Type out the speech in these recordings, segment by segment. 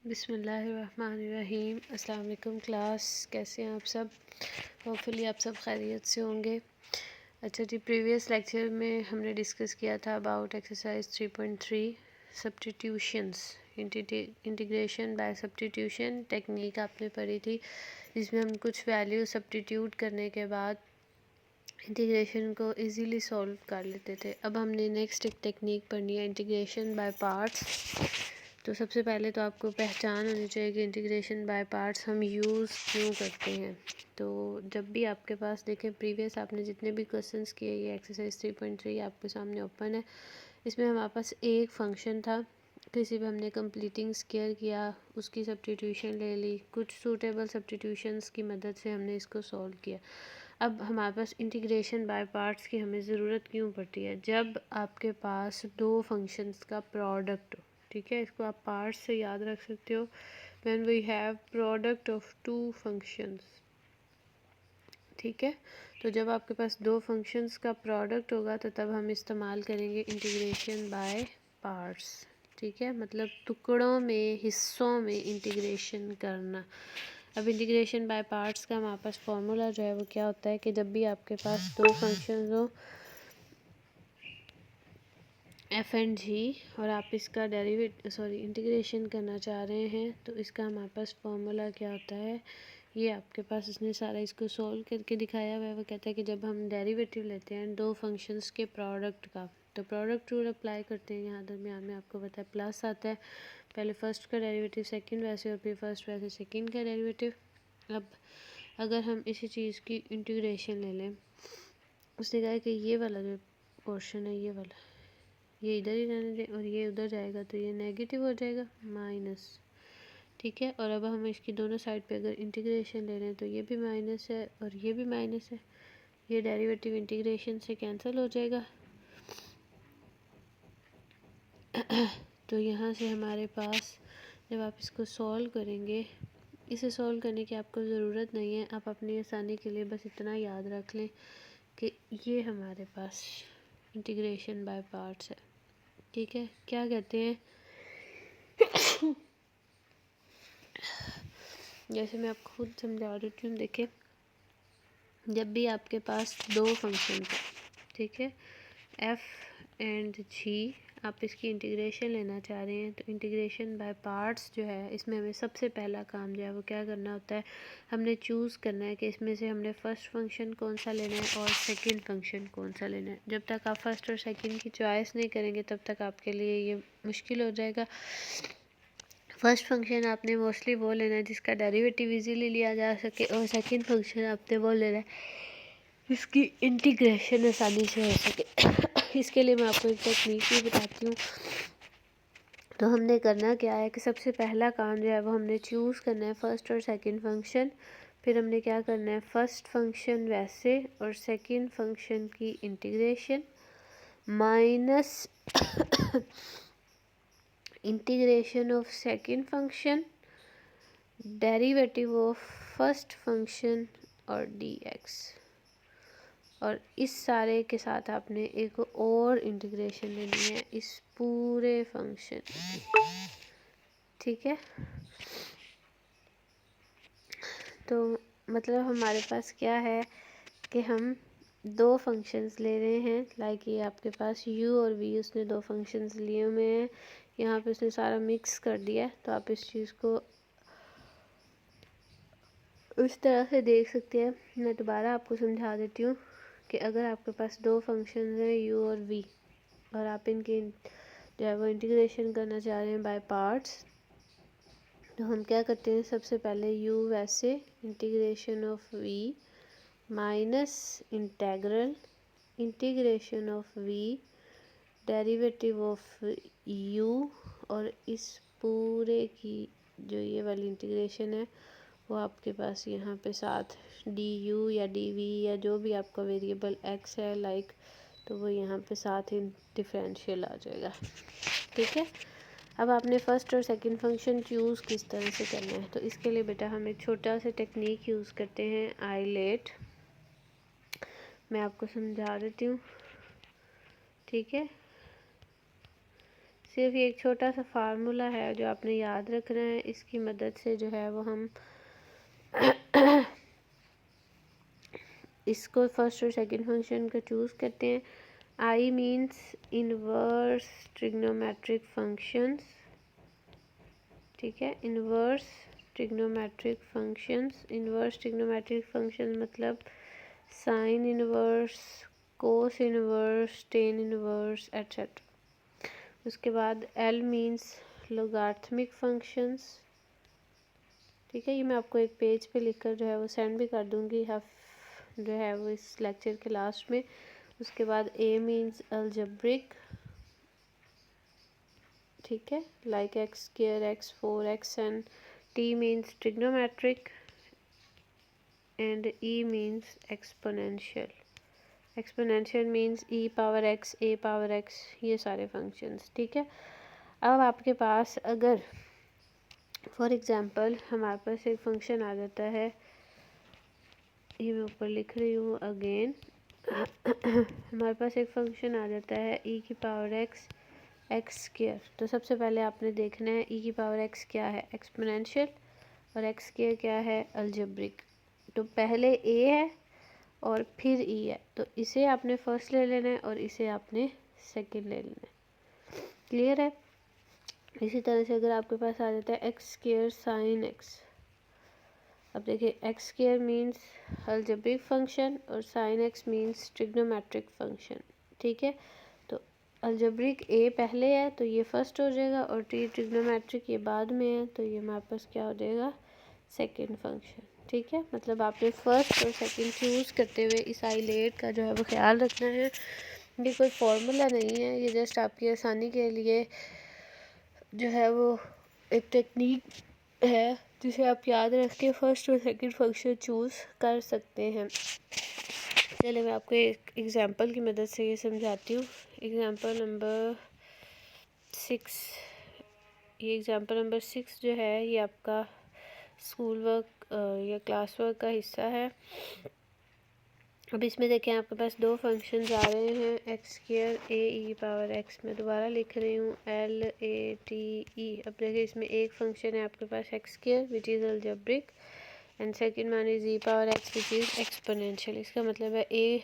बिस्मिल्लाहिर्रहमानिर्रहीम। अस्सलाम वालेकुम क्लास, कैसे हैं आप सब? होपफुली आप सब खैरियत से होंगे। अच्छा जी, प्रीवियस लेक्चर में हमने डिस्कस किया था about exercise 3.3 substitutions, integration by substitution technique आपने पढ़ी थी, जिसमें हम कुछ वैल्यू सब्स्टिट्यूट करने के बाद इंटीग्रेशन को इजीली सॉल्व कर लेते थे। अब हमने नेक्स्ट एक टेक्निक पढ़नी है, इंटीग्रेशन बाय पार्ट्स। तो सबसे पहले तो आपको पहचान होनी चाहिए कि इंटीग्रेशन बाय पार्ट्स हम यूज़ क्यों करते हैं। तो जब भी आपके पास देखें, प्रीवियस आपने जितने भी क्वेश्चंस किए, ये एक्सरसाइज 3.3 आपके सामने ओपन है। इसमें हमारे पास एक फंक्शन था, किसी भी हमने कंप्लीटिंग स्क्वायर किया, उसकी सब्स्टिट्यूशन ले ली, कुछ सूटेबल सब्स्टिट्यूशंस की मदद से हमने इसको सॉल्व किया। अब हमारे पास इंटीग्रेशन बाय पार्ट्स की हमें ज़रूरत क्यों पड़ती है? जब आपके पास दो फंक्शंस का प्रोडक्ट हो, ठीक है, इसको आप पार्ट्स से याद रख सकते हो। When we have product of two functions, ठीक है, तो जब आपके पास दो फंक्शंस का प्रोडक्ट होगा तो तब हम इस्तेमाल करेंगे इंटीग्रेशन बाय पार्ट्स, ठीक है, मतलब टुकड़ों में, हिस्सों में इंटीग्रेशन करना। अब इंटीग्रेशन बाय पार्ट्स का हमारे पास फॉर्मूला जो है वो क्या होता है कि जब भी आपके पास दो फंक्शंस हो एफ एंड जी और आप इसका इंटीग्रेशन करना चाह रहे हैं, तो इसका हमारे पास फॉर्मूला क्या होता है, ये आपके पास इसने सारा इसको सॉल्व करके दिखाया हुआ है। वो कहता है कि जब हम डेरिवेटिव लेते हैं दो फंक्शंस के प्रोडक्ट का, तो प्रोडक्ट रूल अप्लाई करते हैं। यहाँ दरमियान में आपको पता है प्लस आता है, पहले फर्स्ट का डेरिवेटिव सेकंड वैसे और फिर फर्स्ट वैसे सेकंड का डेरिवेटिव। अब अगर हम इसी चीज़ की इंटीग्रेशन ले लें, उसने कहा कि ये वाला जो पोर्शन है, ये वाला, ये इधर ही रहने दें और ये उधर जाएगा तो ये नेगेटिव हो जाएगा, माइनस, ठीक है। और अब हम इसकी दोनों साइड पे अगर इंटीग्रेशन ले रहे हैं तो ये भी माइनस है और ये भी माइनस है, ये डेरिवेटिव इंटीग्रेशन से कैंसिल हो जाएगा। तो यहाँ से हमारे पास जब आप इसको सॉल्व करेंगे, इसे सॉल्व करने की आपको ज़रूरत नहीं है, आप अपनी आसानी के लिए बस इतना याद रख लें कि ये हमारे पास इंटीग्रेशन बाय पार्ट्स है, ठीक है। क्या कहते हैं, जैसे मैं आपको खुद समझा रही हूँ, देखिए, जब भी आपके पास दो फंक्शन है, ठीक है, एफ एंड जी, आप इसकी इंटीग्रेशन लेना चाह रहे हैं, तो इंटीग्रेशन बाय पार्ट्स जो है, इसमें हमें सबसे पहला काम जो है वो क्या करना होता है, हमने चूज़ करना है कि इसमें से हमने फ़र्स्ट फंक्शन कौन सा लेना है और सेकंड फंक्शन कौन सा लेना है। जब तक आप फर्स्ट और सेकंड की चॉइस नहीं करेंगे तब तक आपके लिए ये मुश्किल हो जाएगा। फर्स्ट फंक्शन आपने मोस्टली वो लेना है जिसका डेरिवेटिव इजीली लिया जा सके, और सेकंड फंक्शन आपने वो लेना है जिसकी इंटीग्रेशन आसानी से हो सके। इसके लिए मैं आपको एक टेक्निक भी बताती हूँ। तो हमने करना क्या है कि सबसे पहला काम जो है वो हमने चूज़ करना है फर्स्ट और सेकंड फंक्शन। फिर हमने क्या करना है, फर्स्ट फंक्शन वैसे और सेकंड फंक्शन की integration minus integration of second function derivative of first function और dx। और इस सारे के साथ आपने एक और इंटीग्रेशन लेनी है इस पूरे फंक्शन की, ठीक है। तो मतलब हमारे पास क्या है कि हम दो फंक्शंस ले रहे हैं, लाइक ये आपके पास u और v, उसने दो फंक्शंस लिए हुए हैं, यहाँ पे उसने सारा मिक्स कर दिया है। तो आप इस चीज़ को उस तरह से देख सकते हैं। मैं दोबारा आपको समझा देती हूँ कि अगर आपके पास दो फंक्शंस हैं u और v, और आप इनकी जो है वो इंटीग्रेशन करना चाह रहे हैं बाय पार्ट्स, तो हम क्या करते हैं, सबसे पहले u वैसे integration of v minus integral integration of v derivative of u, और इस पूरे की जो ये वाली इंटीग्रेशन है वो आपके पास यहाँ पे साथ du या dv या जो भी आपका वेरिएबल x है लाइक, तो वो यहाँ पे साथ ही डिफरेंशियल आ जाएगा, ठीक है। अब आपने फर्स्ट और सेकंड फंक्शन चूज़ किस तरह से करना है, तो इसके लिए बेटा हम एक छोटा सा टेक्निक यूज़ करते हैं, आइलेट। मैं आपको समझा देती हूँ, ठीक है। सिर्फ ये एक छोटा सा फार्मूला है जो आपने याद रखना है। इसकी मदद से जो है वो हम इसको फर्स्ट और सेकंड फंक्शन का चूज़ करते हैं। I means inverse trigonometric functions, ठीक है, inverse trigonometric functions. Inverse trigonometric functions मतलब sine inverse, cos inverse, tan inverse etcetera. उसके बाद एल मीन्स लोगार्थमिक फंक्शंस, ठीक है। ये मैं आपको एक पेज पे लिखकर जो है वो सेंड भी कर दूंगी जो है वो इस लेक्चर के लास्ट में। उसके बाद ए मीन्स अलजेब्रिक, ठीक है, like x square, x 4x, and T means trigonometric, and E means exponential. Exponential means E power x, A power x, ये सारे फंक्शंस, ठीक है। अब आपके पास अगर फॉर एग्जांपल हमारे पास एक फंक्शन आ जाता है, ये मैं ऊपर लिख रही हूँ अगेन हमारे पास एक फंक्शन आ जाता है ई की पावर एक्स, एक्स स्क्वायर। तो सबसे पहले आपने देखना है ई की पावर एक्स क्या है, एक्सपोनेंशियल, और एक्स स्क्वायर क्या है, अलजेब्रिक। तो पहले ए है और फिर ई है, तो इसे आपने फर्स्ट ले लेना है और इसे आपने सेकंड ले लेना है। क्लियर है। इसी तरह से अगर आपके पास आ जाता है एक्स स्क्वायर साइन एक्स, अब देखिए x square means algebraic function और sine x means trigonometric function, ठीक है। तो अलजेब्रिक ए पहले है तो ये फर्स्ट हो जाएगा, और टी ट्रिग्नोमेट्रिक ये बाद में है, तो ये हमारे पास क्या हो जाएगा, सेकंड फंक्शन, ठीक है। मतलब आपने फर्स्ट और सेकंड चूज़ करते हुए इस आइलेट का जो है वो ख्याल रखना है। ये कोई फॉर्मूला नहीं है, ये जस्ट आपकी आसानी के लिए जो है वो एक टेक्निक है जिसे आप याद रख के फर्स्ट और सेकंड फंक्शन चूज़ कर सकते हैं। चलिए मैं आपको एक एग्जांपल की मदद से ये समझाती हूँ। एग्जांपल नंबर 6, ये एग्जांपल नंबर 6 जो है ये आपका स्कूल वर्क या क्लास वर्क का हिस्सा है। अब इसमें देखें आपके पास दो फंक्शंस आ रहे हैं, एक्स स्क्वायर ए ई पावर एक्स, मैं दोबारा लिख रही हूँ एल ए टी ई। अब देखिए इसमें एक फंक्शन है आपके पास x square which is algebraic, and second one is e power x which is exponential. इसका मतलब है ए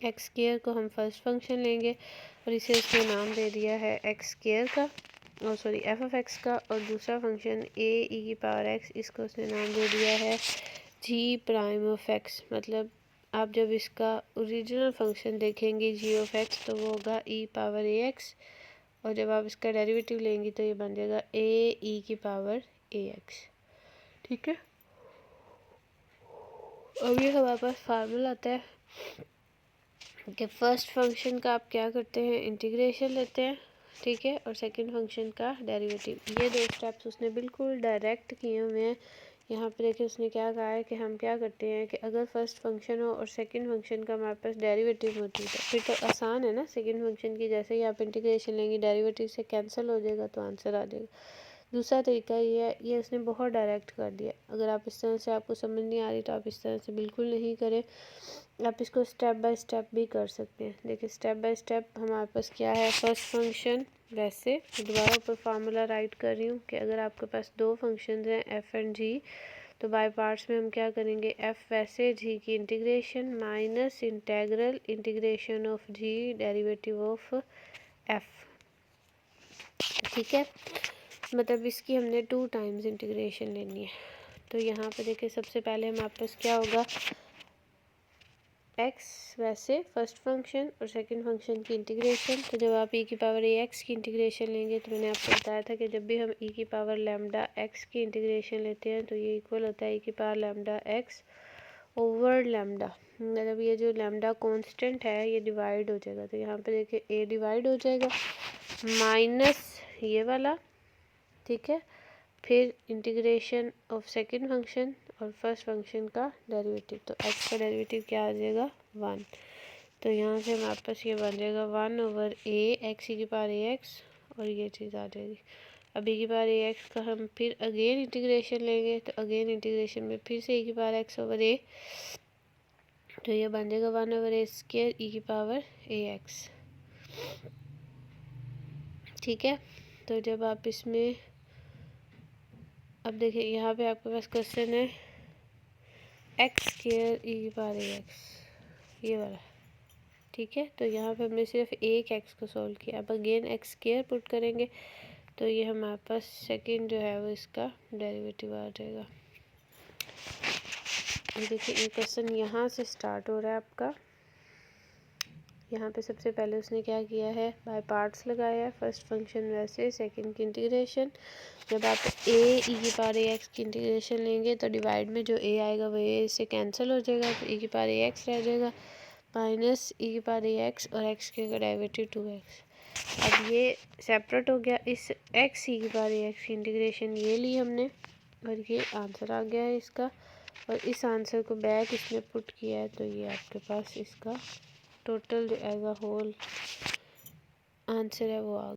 एक्स स्क्वायर को हम फर्स्ट फंक्शन लेंगे और इसे उसने नाम दे दिया है एक्स स्क्वायर का, और सॉरी एफ ऑफ एक्स का, और दूसरा फंक्शन ए ई की पावर एक्स, इसको उसने नाम दे दिया है जी प्राइम ऑफ एक्स। मतलब आप जब इसका ओरिजिनल फंक्शन देखेंगे जी ऑफ एक्स तो वो होगा ई पावर ए एक्स, और जब आप इसका डेरिवेटिव लेंगी तो ये बन जाएगा ए ई की पावर ए एक्स, ठीक है। अब ये हमारे पास फार्मूला आता है कि फर्स्ट फंक्शन का आप क्या करते हैं, इंटीग्रेशन लेते हैं, ठीक है, और सेकंड फंक्शन का डेरिवेटिव। ये दो स्टेप्स उसने बिल्कुल डायरेक्ट किए हुए हैं। यहाँ पे देखिए उसने क्या कहा है कि हम क्या करते हैं कि अगर फर्स्ट फंक्शन हो और सेकंड फंक्शन का हमारे पास डेरिवेटिव होती है फिर तो आसान है ना। सेकंड फंक्शन की जैसे ही आप इंटीग्रेशन लेंगे डेरिवेटिव से कैंसिल हो जाएगा तो आंसर आ जाएगा। दूसरा तरीका ये है, ये उसने बहुत डायरेक्ट कर दिया। अगर आप इस तरह से आपको समझ नहीं आ रही तो आप इस तरह से बिल्कुल नहीं करें, आप इसको स्टेप बाय स्टेप भी कर सकते हैं। देखिए स्टेप बाय स्टेप हमारे पास क्या है, फर्स्ट फंक्शन, वैसे दोबारा ऊपर फार्मूला राइट कर रही हूँ कि अगर आपके पास दो फंक्शंस हैं एफ़ एंड जी, तो बाय पार्ट्स में हम क्या करेंगे, एफ़ वैसे जी की integration minus integral integration of G derivative of F, ठीक है। मतलब इसकी हमने 2 टाइम्स इंटीग्रेशन लेनी है। तो यहाँ पे देखिए सबसे पहले हमारे पास क्या होगा, एक्स वैसे फर्स्ट फंक्शन और सेकंड फंक्शन की इंटीग्रेशन। तो जब आप ई की पावर ए एक्स की इंटीग्रेशन लेंगे तो मैंने आपको बताया था कि जब भी हम ई की पावर लैम्डा एक्स की इंटीग्रेशन लेते हैं तो ये इक्वल होता है ई की power lambda x over lambda. मतलब ये जो लैम्डा कांस्टेंट है ये डिवाइड हो जाएगा, तो यहाँ पे देखिए ए डिवाइड हो जाएगा माइनस ये वाला, ठीक है, फिर इंटीग्रेशन ऑफ सेकंड फंक्शन और फर्स्ट फंक्शन का डेरिवेटिव। तो एक्स का डेरिवेटिव क्या आ जाएगा, 1। तो यहाँ से हमारे पास ये बन जाएगा 1 ओवर ए एक्स ई की पावर ए एक्स, और ये चीज़ आ जाएगी। अब ई की पावर ए एक्स का हम फिर अगेन इंटीग्रेशन लेंगे, तो अगेन इंटीग्रेशन में फिर से ई की पावर एक्स ओवर ए, तो ये बन जाएगा 1 ओवर ए स्क्वायर ई की पावर ए एक्स, ठीक है। तो जब आप इसमें अब देखिए यहाँ पे आपके पास क्वेश्चन है एक्स स्क्वायर ई की पावर एक्स, ये वाला, ठीक है। तो यहाँ पे हमने सिर्फ एक एक्स को सॉल्व किया। अब अगेन एक्स स्क्वायर पुट करेंगे तो ये हमारे पास सेकंड जो है वो इसका डेरिवेटिव आ जाएगा। ये देखिए ये क्वेश्चन यहाँ से स्टार्ट हो रहा है आपका। यहाँ पे सबसे पहले उसने क्या किया है, बाय पार्ट्स लगाया है। फर्स्ट फंक्शन वैसे, सेकंड की इंटीग्रेशन। जब आप ए ई की पावर ए एक्स की इंटीग्रेशन लेंगे तो डिवाइड में जो ए आएगा वो ए से कैंसिल हो जाएगा, तो ई की पावर ए एक्स रह जाएगा माइनस ई की पावर ए एक्स और एक्स के डेरिवेटिव 2x। अब ये सेपरेट हो गया। इस एक्स ई की पावर ए एक्स की इंटीग्रेशन ये ली हमने और ये आंसर आ गया है इसका। और इस आंसर को बैक इसमें पुट किया है तो ये आपके पास इसका टोटल जो एज अ होल आंसर है वो आ